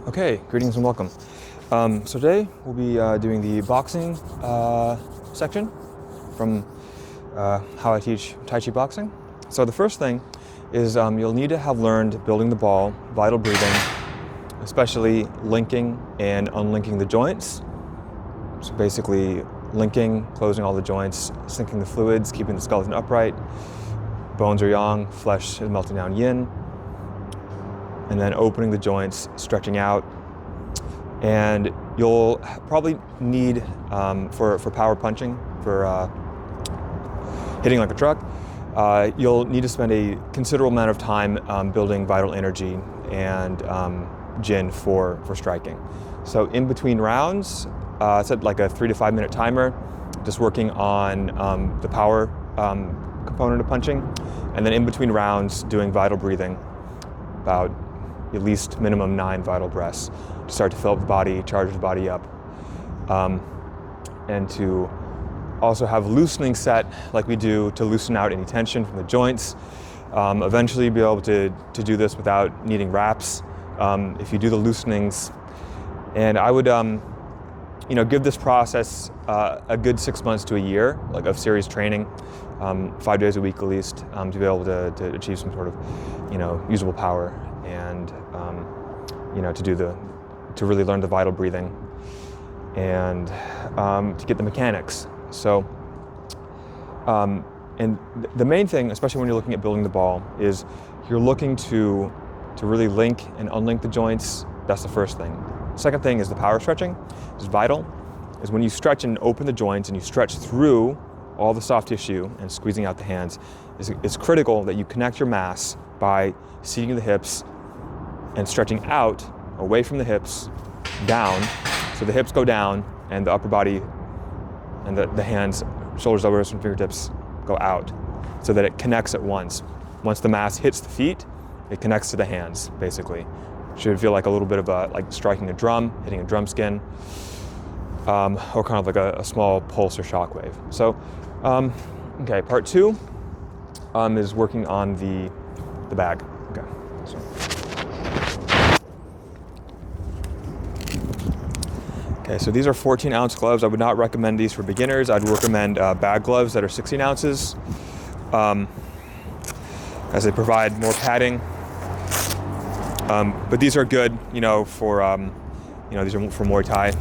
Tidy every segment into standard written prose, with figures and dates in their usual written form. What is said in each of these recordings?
Okay, greetings and welcome. So today we'll be doing the boxing section from how I teach Tai Chi boxing. So the first thing is you'll need to have learned building the ball, vital breathing, especially linking and unlinking the joints. So basically linking, closing all the joints, sinking the fluids, keeping the skeleton upright. Bones are yang, flesh is melting down yin. And then opening the joints, stretching out. And you'll probably need, for power punching, for hitting like a truck, you'll need to spend a considerable amount of time building vital energy and Jin for striking. So in between rounds, set like a 3 to 5 minute timer, just working on the power component of punching. And then in between rounds, doing vital breathing, about at least minimum 9 vital breaths to start to fill up the body, charge the body up, and to also have loosening set like we do to loosen out any tension from the joints. Eventually be able to do this without needing wraps if you do the loosenings. And I would give this process a good 6 months to a year of serious training, 5 days a week at least, to be able to achieve some sort of usable power and to really learn the vital breathing and to get the mechanics. So and the main thing, especially when you're looking at building the ball, is you're looking to really link and unlink the joints. That's the first thing. Second thing is the power stretching. Is vital. Is when you stretch and open the joints and you stretch through all the soft tissue and squeezing out the hands. It's critical that you connect your mass by seating the hips and stretching out away from the hips, down, so the hips go down and the upper body and the hands, shoulders, elbows, and fingertips go out, so that it connects at once. Once the mass hits the feet, it connects to the hands, basically. Should feel like a little bit of like striking a drum, hitting a drum skin, or kind of like a small pulse or shock wave. So, okay, part 2 is working on the bag. Okay, so. Okay, so these are 14-ounce gloves. I would not recommend these for beginners. I'd recommend bag gloves that are 16 ounces, as they provide more padding. But these are good, for these are for Muay Thai,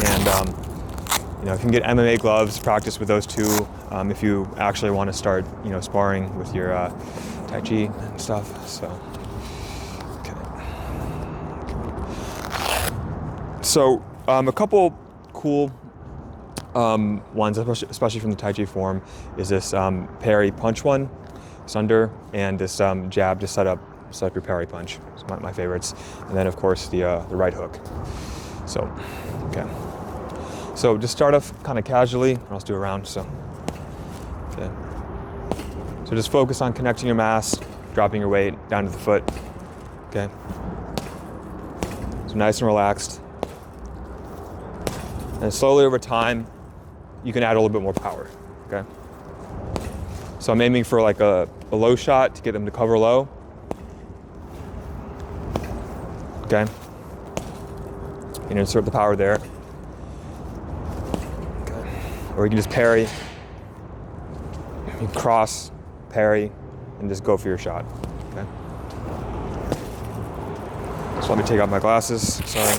and if you can get MMA gloves, practice with those too. If you actually want to start, sparring with your Tai Chi and stuff. So, okay. So a couple cool ones, especially from the Tai Chi form, is this parry punch one, sunder, and this jab to set up your parry punch. It's my favorites. And then of course the right hook. So, okay. So just start off kind of casually. I'll just do a round. So, okay. So just focus on connecting your mass, dropping your weight down to the foot. Okay. So nice and relaxed. And slowly over time, you can add a little bit more power. Okay. So I'm aiming for like a low shot to get them to cover low. Okay. You can insert the power there. Okay. Or you can just parry. You can cross, parry, and just go for your shot. Okay. So let me take off my glasses. Sorry.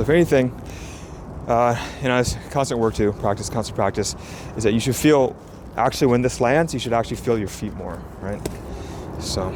So if anything, it's constant work too, constant practice, is that you should feel, actually when this lands, you should actually feel your feet more, right? So.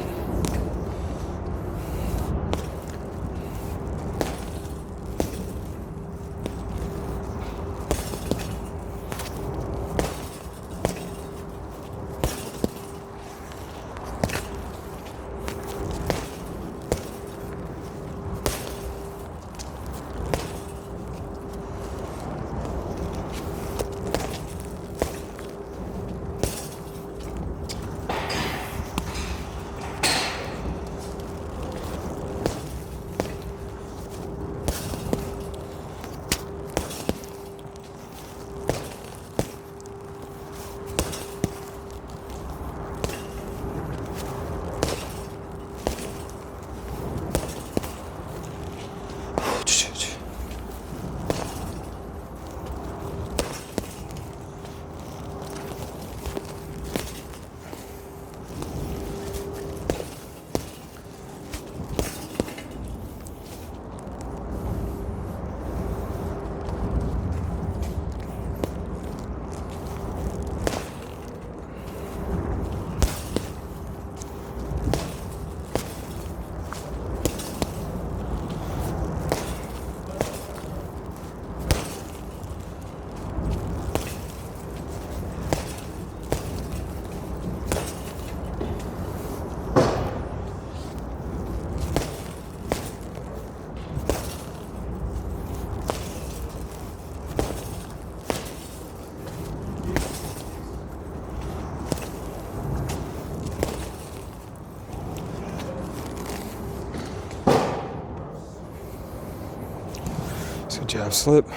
So jab, slip,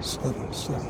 slip, slip.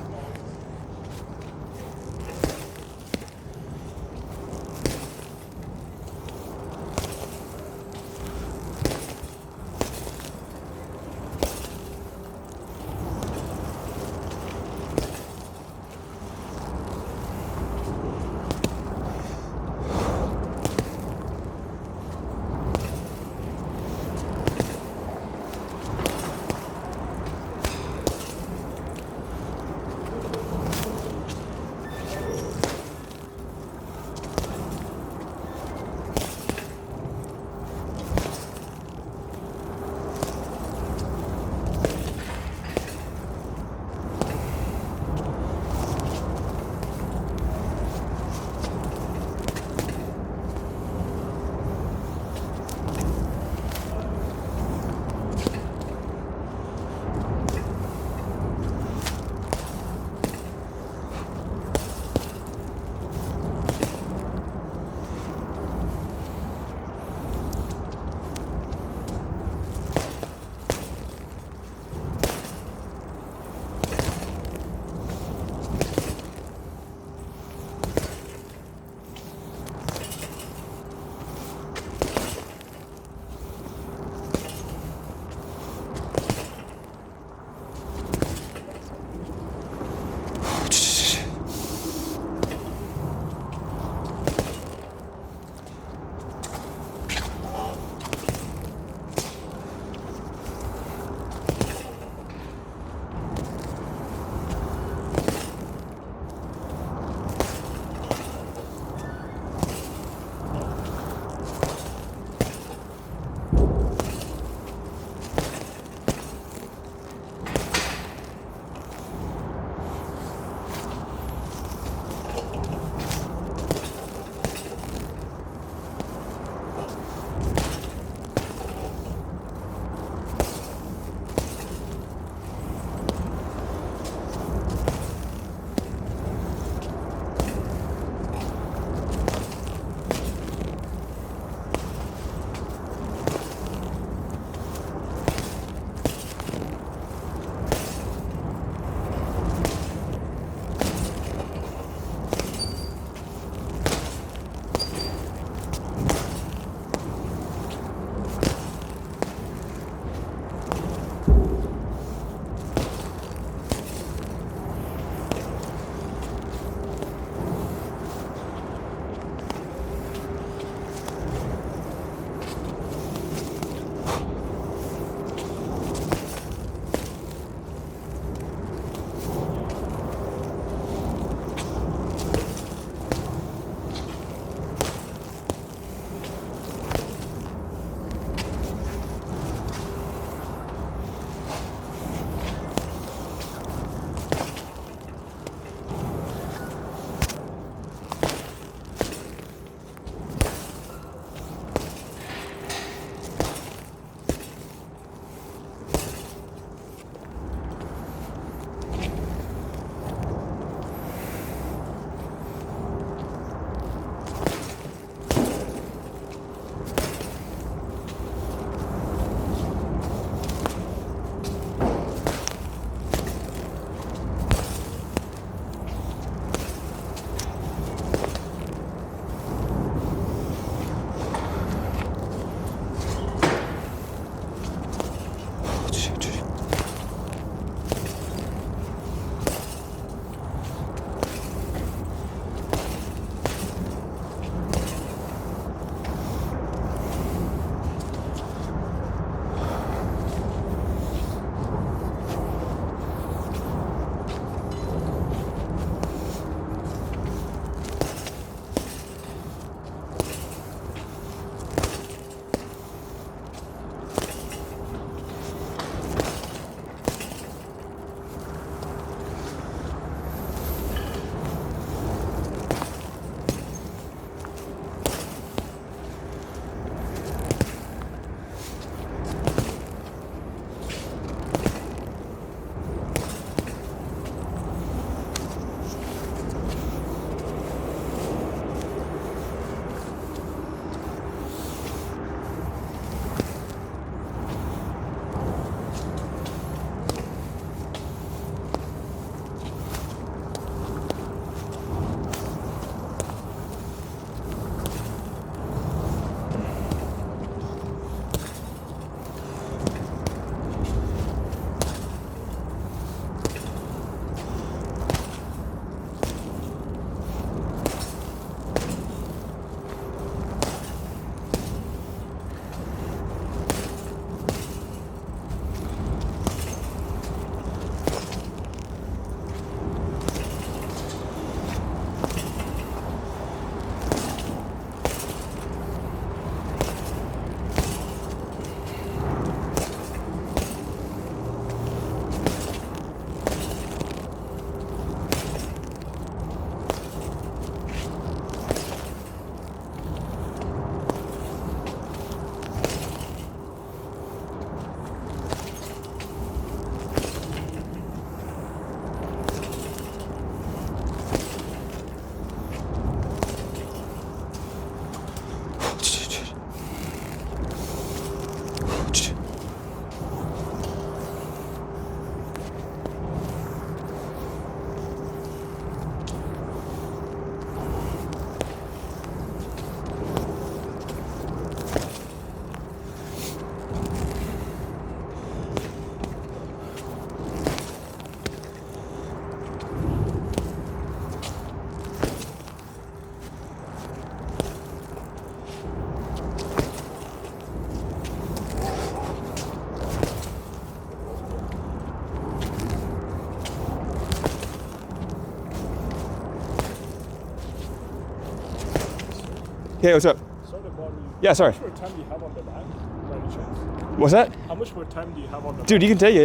Hey, what's up? Sorry to bother you. Yeah, sorry. How much more time do you have on the back, by any chance? What's that? How much more time do you have on the Dude, you can take it.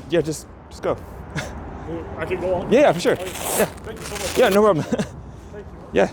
Yeah, just go. back? I can go on? Yeah, for sure. Okay. Yeah. Thank you so much. Yeah, no problem. Thank you. Yeah.